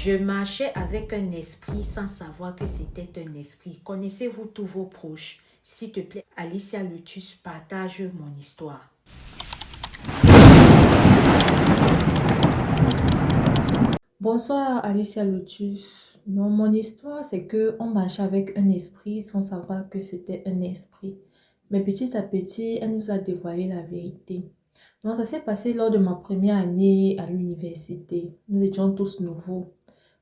Je marchais avec un esprit sans savoir que c'était un esprit. Connaissez-vous tous vos proches? S'il te plaît, Alicia Lotus, partage mon histoire. Bonsoir Alicia Lotus. Non, mon histoire, c'est que on marchait avec un esprit sans savoir que c'était un esprit. Mais petit à petit, elle nous a dévoilé la vérité. Donc, ça s'est passé lors de ma première année à l'université. Nous étions tous nouveaux.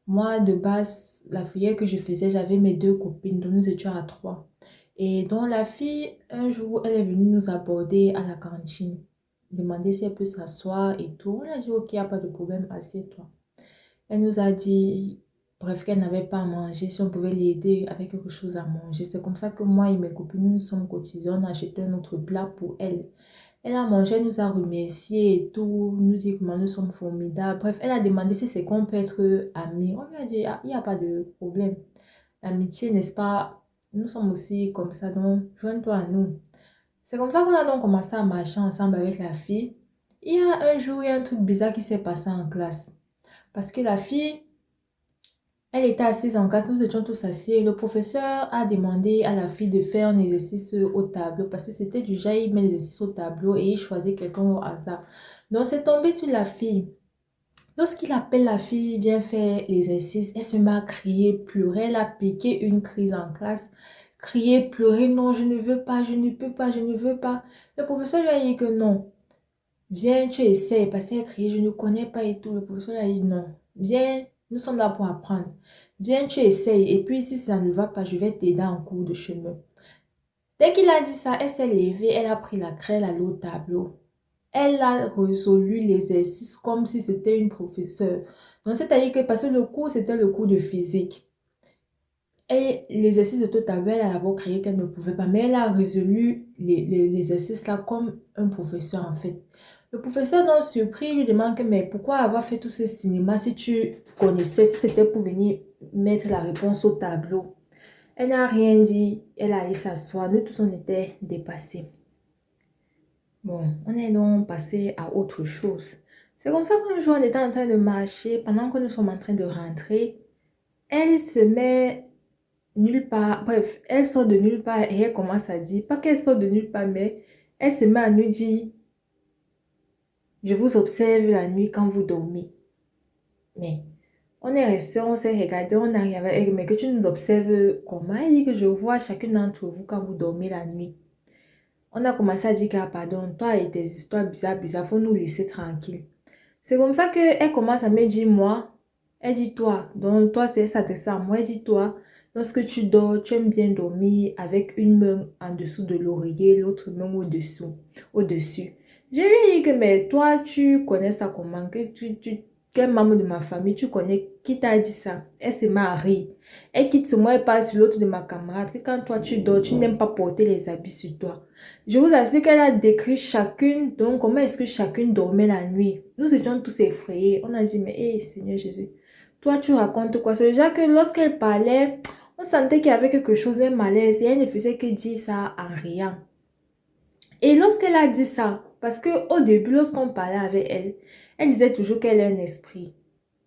Moi, de base, la filière que je faisais, j'avais mes deux copines, donc nous étions à trois. Et donc, la fille, un jour, elle est venue nous aborder à la cantine, demander si elle peut s'asseoir et tout. On a dit, ok, il n'y a pas de problème, assieds-toi. Elle nous a dit, bref, qu'elle n'avait pas à manger, si on pouvait l'aider avec quelque chose à manger. C'est comme ça que moi et mes copines, nous nous sommes cotisés, on a acheté un autre plat pour elle. Elle a mangé, elle nous a remercié et tout, nous dit comment nous sommes formidables. Bref, elle a demandé si c'est qu'on peut être amis. On lui a dit, ah, il n'y a pas de problème. L'amitié, n'est-ce pas? Nous sommes aussi comme ça, donc joins-toi à nous. C'est comme ça qu'on a donc commencé à marcher ensemble avec la fille. Il y a un jour, il y a un truc bizarre qui s'est passé en classe. Parce que la fille, elle était assise en classe, nous étions tous assis et le professeur a demandé à la fille de faire un exercice au tableau parce que c'était du genre, il met l'exercice au tableau et il choisit quelqu'un au hasard. Donc, c'est tombé sur la fille. Lorsqu'il appelle la fille, vient faire l'exercice, elle se met à crier, pleurer, elle a piqué une crise en classe. Crier, pleurer, non, je ne veux pas, je ne peux pas, je ne veux pas. Le professeur lui a dit que non. Viens, tu essaies, parce qu'elle criait, je ne connais pas et tout. Le professeur a dit non. Viens, nous sommes là pour apprendre. Viens, tu essayes. Et puis, si ça ne va pas, je vais t'aider en cours de chemin. Dès qu'il a dit ça, elle s'est levée, elle a pris la craie, elle allée au tableau. Elle a résolu l'exercice comme si c'était une professeure. Donc, c'est-à-dire que, parce que le cours, c'était le cours de physique. Et l'exercice de tout tableau, elle a d'abord créé qu'elle ne pouvait pas, mais elle a résolu l'exercice là comme un professeur en fait. Le professeur, donc surpris, lui demande que, mais pourquoi avoir fait tout ce cinéma si tu connaissais, si c'était pour venir mettre la réponse au tableau. Elle n'a rien dit, elle a allé s'asseoir, nous tous on était dépassés. Bon, on est donc passé à autre chose. C'est comme ça qu'un jour on était en train de marcher, pendant que nous sommes en train de rentrer, elle se met nulle part, bref, elle sort de nulle part et elle commence à dire, pas qu'elle sort de nulle part, mais elle se met à nous dire, je vous observe la nuit quand vous dormez. Mais on est resté, on s'est regardé, on arrive avec, mais que tu nous observes comment? Elle dit que je vois chacune d'entre vous quand vous dormez la nuit. On a commencé à dire que, ah, pardon, toi et tes histoires bizarres, bizarres, faut nous laisser tranquille. C'est comme ça qu'elle commence à me dire, moi, elle dit toi, donc toi c'est ça, moi, elle dit toi, lorsque tu dors, tu aimes bien dormir avec une main en dessous de l'oreiller, l'autre main au-dessous, au-dessus. Je lui ai dit que, mais toi, tu connais ça comment, quel membre de ma famille, tu connais, qui t'a dit ça? Elle se met à rire. Elle quitte sur moi, elle parle sur l'autre de ma camarade, que quand toi tu dors, tu n'aimes pas porter les habits sur toi. Je vous assure qu'elle a décrit chacune, donc comment est-ce que chacune dormait la nuit. Nous étions tous effrayés. On a dit, mais hé, Seigneur Jésus, toi tu racontes quoi? C'est déjà que lorsqu'elle parlait, on sentait qu'il y avait quelque chose, un malaise, et elle ne faisait que dire ça en riant. Et lorsqu'elle a dit ça, parce qu'au début, lorsqu'on parlait avec elle, elle disait toujours qu'elle est un esprit.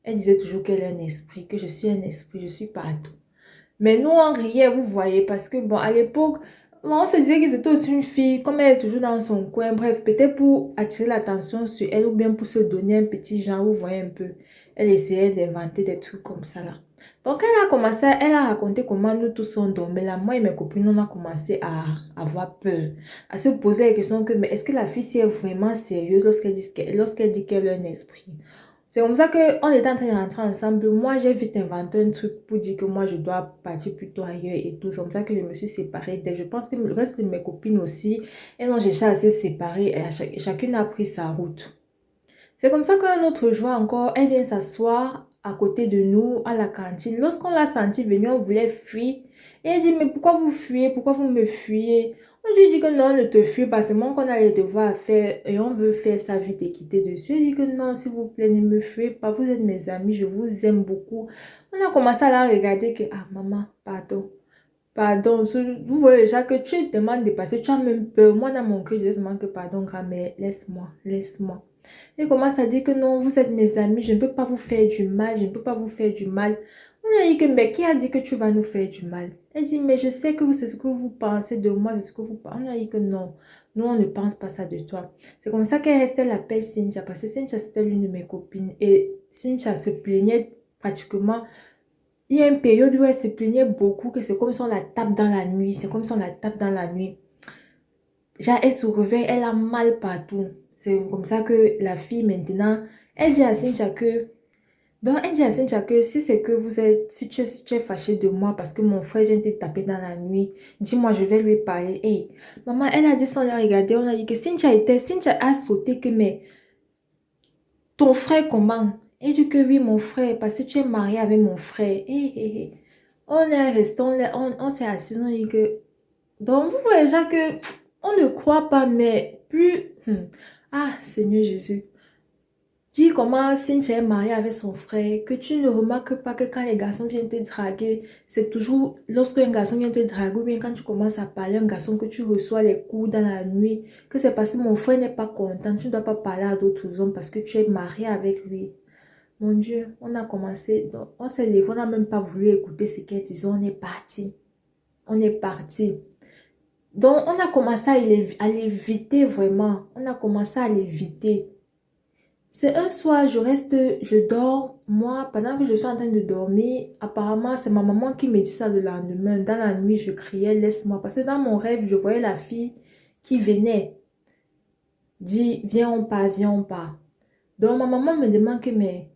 Elle disait toujours qu'elle est un esprit, que je suis un esprit, je suis partout. Mais nous, on riait, vous voyez, parce que, bon, à l'époque, on se disait que c'était aussi une fille, comme elle est toujours dans son coin, bref, peut-être pour attirer l'attention sur elle ou bien pour se donner un petit genre, vous voyez un peu. Elle essayait d'inventer des trucs comme ça, là. Donc, elle a commencé, elle a raconté comment nous tous on dormait là. Moi et mes copines, on a commencé à avoir peur, à se poser la question que, mais est-ce que la fille est vraiment sérieuse lorsqu'elle dit qu'elle a un esprit? C'est comme ça qu'on était en train de rentrer ensemble. Moi, j'ai vite inventé un truc pour dire que moi, je dois partir plutôt ailleurs et tout. C'est comme ça que je me suis séparée d'elle. Je pense que le reste de mes copines aussi, elles ont cherché à se séparer. Et chacune a pris sa route. C'est comme ça qu'un autre jour encore, elle vient s'asseoir à côté de nous à la cantine. Lorsqu'on l'a senti venir, on voulait fuir. Et elle dit, mais pourquoi vous fuyez? Pourquoi vous me fuyez? On lui dit que non, ne te fuis pas, c'est moi qu'on a les devoirs à faire et on veut faire ça vite et quitter dessus. Elle dit que non, s'il vous plaît, ne me fuyez pas, vous êtes mes amis, je vous aime beaucoup. On a commencé à la regarder que, ah maman, pardon. Pardon, vous voyez déjà que tu es tellement dépassée, tu as même peur. Moi, dans mon cœur, je dis seulement que pardon, grand-mère, laisse-moi, laisse-moi. Elle commence à dire que non, vous êtes mes amis, je ne peux pas vous faire du mal, je ne peux pas vous faire du mal. On lui a dit que, mais qui a dit que tu vas nous faire du mal? Elle dit, mais je sais que c'est ce que vous pensez de moi, c'est ce que vous pensez. On lui a dit que non, nous, on ne pense pas ça de toi. C'est comme ça qu'elle restait l'appelle Cynthia, parce que Cynthia, c'était l'une de mes copines. Et Cynthia se plaignait pratiquement. Il y a une période où elle se plaignait beaucoup, que c'est comme si on la tape dans la nuit, c'est comme si on la tape dans la nuit. Genre, elle se réveille, elle a mal partout. C'est comme ça que la fille, maintenant, elle dit à Cynthia que, donc elle dit à Cynthia que si c'est que vous êtes, si tu es fâché de moi parce que mon frère vient te taper dans la nuit, dis-moi, je vais lui parler. Hey, maman, elle a dit sans la regarder, on a dit que Cynthia a sauté que, mais ton frère comment? Elle dit que oui, mon frère, parce que tu es marié avec mon frère. On est resté, on s'est assis, on a dit que, donc vous voyez déjà que on ne croit pas, mais plus, ah, Seigneur Jésus. Dis comment Cynthia est mariée avec son frère, que tu ne remarques pas que quand les garçons viennent te draguer, c'est toujours lorsque un garçon vient te draguer ou bien quand tu commences à parler à un garçon que tu reçois les coups dans la nuit, que c'est parce que mon frère n'est pas content, tu ne dois pas parler à d'autres hommes parce que tu es mariée avec lui. Mon Dieu, on a commencé, on s'est levé, on n'a même pas voulu écouter ce qu'elle disait, on est parti. On est parti. Donc, on a commencé à l'éviter vraiment. On a commencé à l'éviter. C'est un soir, je dors. Moi, pendant que je suis en train de dormir, apparemment, c'est ma maman qui me dit ça le lendemain. Dans la nuit, je criais, laisse-moi. Parce que dans mon rêve, je voyais la fille qui venait. Dit, viens, on part, viens, on part. Donc, ma maman me demande que, mais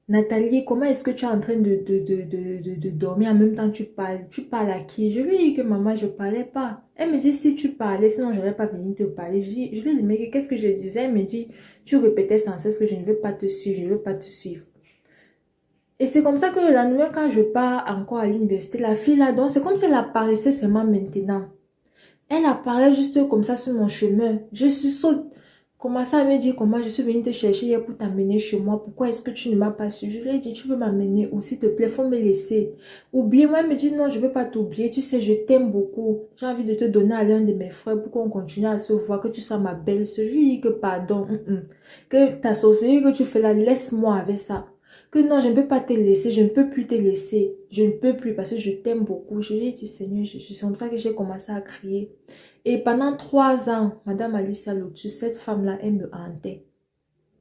Nathalie, comment est-ce que tu es en train de dormir en même temps que tu parles? Tu parles à qui? Je lui ai dit que maman, je ne parlais pas. Elle me dit, si tu parlais, sinon je n'aurais pas venu te parler. Je lui ai dit, mais qu'est-ce que je disais? Elle me dit, tu répétais sans cesse que je ne veux pas te suivre, je ne veux pas te suivre. Et c'est comme ça que le lendemain, quand je pars encore à l'université, la fille là, donc c'est comme si elle apparaissait seulement maintenant. Elle apparaît juste comme ça sur mon chemin. Je suis saute. Commençait à me dire comment je suis venue te chercher hier pour t'amener chez moi. Pourquoi est-ce que tu ne m'as pas su? Je lui ai dit, tu veux m'amener où? S'il te plaît, faut me laisser. Oublie-moi. Elle me dit, non, je ne veux pas t'oublier. Tu sais, je t'aime beaucoup. J'ai envie de te donner à l'un de mes frères pour qu'on continue à se voir, que tu sois ma belle-sœur. Je lui ai dit que pardon. Que ta sorcellerie que tu fais là, laisse-moi avec ça. Que non, je ne peux pas te laisser, je ne peux plus te laisser. Je ne peux plus parce que je t'aime beaucoup. Je lui ai dit, Seigneur, c'est comme ça que j'ai commencé à crier. Et pendant 3 ans, Madame Alicia Lotus, cette femme-là, elle me hantait.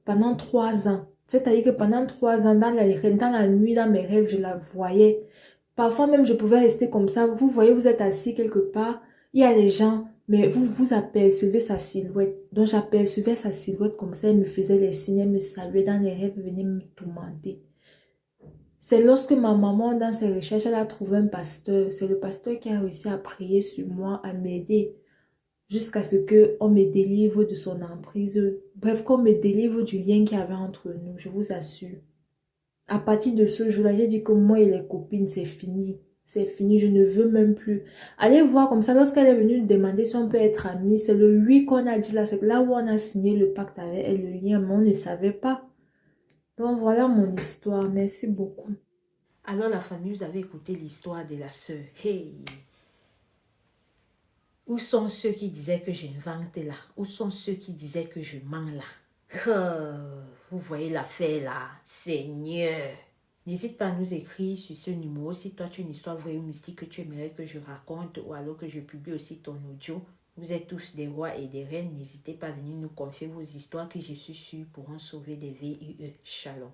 Pendant 3 ans. C'est-à-dire que pendant 3 ans, dans la nuit, dans mes rêves, je la voyais. Parfois même, je pouvais rester comme ça. Vous voyez, vous êtes assis quelque part, il y a les gens, mais vous apercevez sa silhouette. Donc, j'apercevais sa silhouette comme ça, elle me faisait les signes, elle me saluait dans les rêves, elle venait me tourmenter. C'est lorsque ma maman, dans ses recherches, elle a trouvé un pasteur. C'est le pasteur qui a réussi à prier sur moi, à m'aider, jusqu'à ce qu'on me délivre de son emprise. Bref, qu'on me délivre du lien qu'il y avait entre nous, je vous assure. À partir de ce jour-là, j'ai dit que moi et les copines, c'est fini. C'est fini, je ne veux même plus. Allez voir comme ça, lorsqu'elle est venue nous demander si on peut être amis, c'est le oui qu'on a dit là, c'est là où on a signé le pacte avec elle, le lien, mais on ne savait pas. Donc voilà mon histoire, merci beaucoup. Alors la famille, vous avez écouté l'histoire de la sœur. Hey! Où sont ceux qui disaient que j'invente là? Où sont ceux qui disaient que je mens là? Vous voyez l'affaire là? Seigneur! N'hésite pas à nous écrire sur ce numéro si toi tu as une histoire vraie ou mystique que tu aimerais que je raconte ou alors que je publie aussi ton audio. Vous êtes tous des rois et des reines. N'hésitez pas à venir nous confier vos histoires que je suis sûre pourront sauver des vies. Shalom.